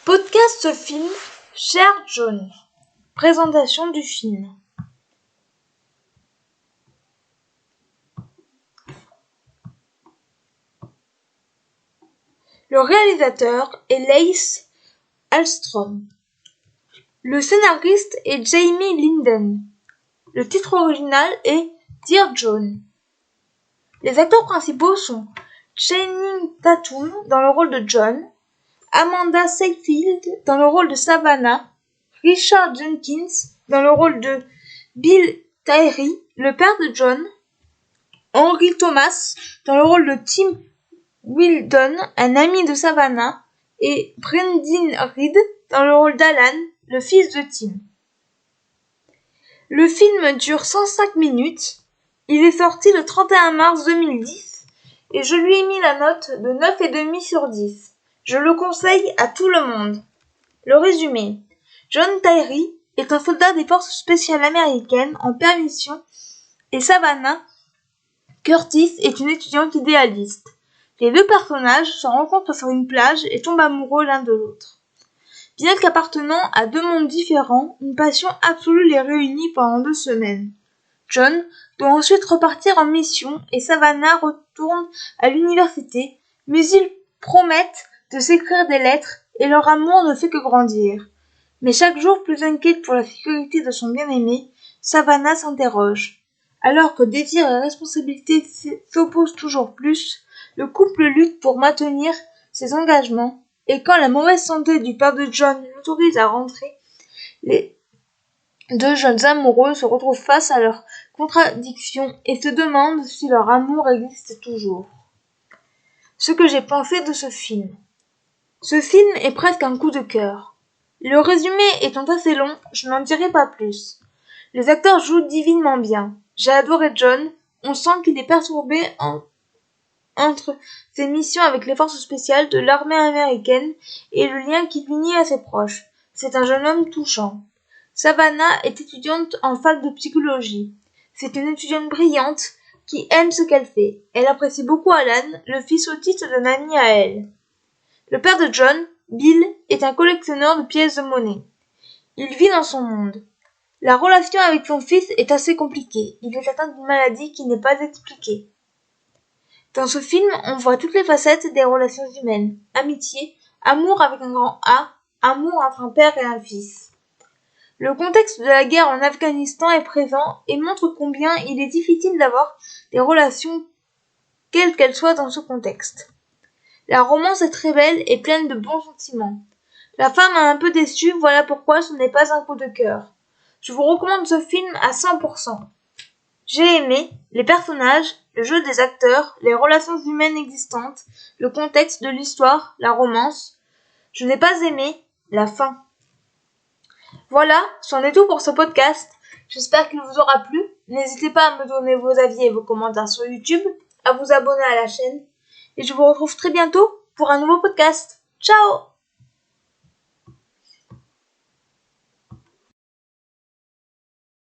Podcast film Cher John. Présentation du film. Le réalisateur est Lasse Hallström. Le scénariste est Jamie Linden. Le titre original est Dear John. Les acteurs principaux sont Channing Tatum dans le rôle de John, Amanda Seyfried dans le rôle de Savannah, Richard Jenkins dans le rôle de Bill Tyree, le père de John, Henry Thomas dans le rôle de Tim Weldon, un ami de Savannah, et Brendan Reed dans le rôle d'Alan, le fils de Tim. Le film dure 105 minutes. Il est sorti le 31 mars 2010 et je lui ai mis la note de 9,5 sur 10. Je le conseille à tout le monde. Le résumé. John Tyree est un soldat des forces spéciales américaines en permission et Savannah Curtis est une étudiante idéaliste. Les deux personnages se rencontrent sur une plage et tombent amoureux l'un de l'autre. Bien qu'appartenant à deux mondes différents, une passion absolue les réunit pendant 2 semaines. John doit ensuite repartir en mission et Savannah retourne à l'université, mais ils promettent de s'écrire des lettres et leur amour ne fait que grandir. Mais chaque jour plus inquiète pour la sécurité de son bien-aimé, Savannah s'interroge. Alors que désir et responsabilité s'opposent toujours plus, le couple lutte pour maintenir ses engagements et quand la mauvaise santé du père de John l'autorise à rentrer, les deux jeunes amoureux se retrouvent face à leurs contradictions et se demandent si leur amour existe toujours. Ce que j'ai pensé de ce film. Ce film est presque un coup de cœur. Le résumé étant assez long, je n'en dirai pas plus. Les acteurs jouent divinement bien. J'ai adoré John, on sent qu'il est perturbé entre ses missions avec les forces spéciales de l'armée américaine et le lien qui l'unit à ses proches. C'est un jeune homme touchant. Savannah est étudiante en fac de psychologie. C'est une étudiante brillante qui aime ce qu'elle fait. Elle apprécie beaucoup Alan, le fils autiste d'un ami à elle. Le père de John, Bill, est un collectionneur de pièces de monnaie. Il vit dans son monde. La relation avec son fils est assez compliquée. Il est atteint d'une maladie qui n'est pas expliquée. Dans ce film, on voit toutes les facettes des relations humaines. Amitié, amour avec un grand A, amour entre un père et un fils. Le contexte de la guerre en Afghanistan est présent et montre combien il est difficile d'avoir des relations quelles qu'elles soient dans ce contexte. La romance est très belle et pleine de bons sentiments. La femme est un peu déçue, voilà pourquoi ce n'est pas un coup de cœur. Je vous recommande ce film à 100%. J'ai aimé les personnages, le jeu des acteurs, les relations humaines existantes, le contexte de l'histoire, la romance. Je n'ai pas aimé la fin. Voilà, c'en est tout pour ce podcast. J'espère qu'il vous aura plu. N'hésitez pas à me donner vos avis et vos commentaires sur YouTube, à vous abonner à la chaîne. Et je vous retrouve très bientôt pour un nouveau podcast. Ciao!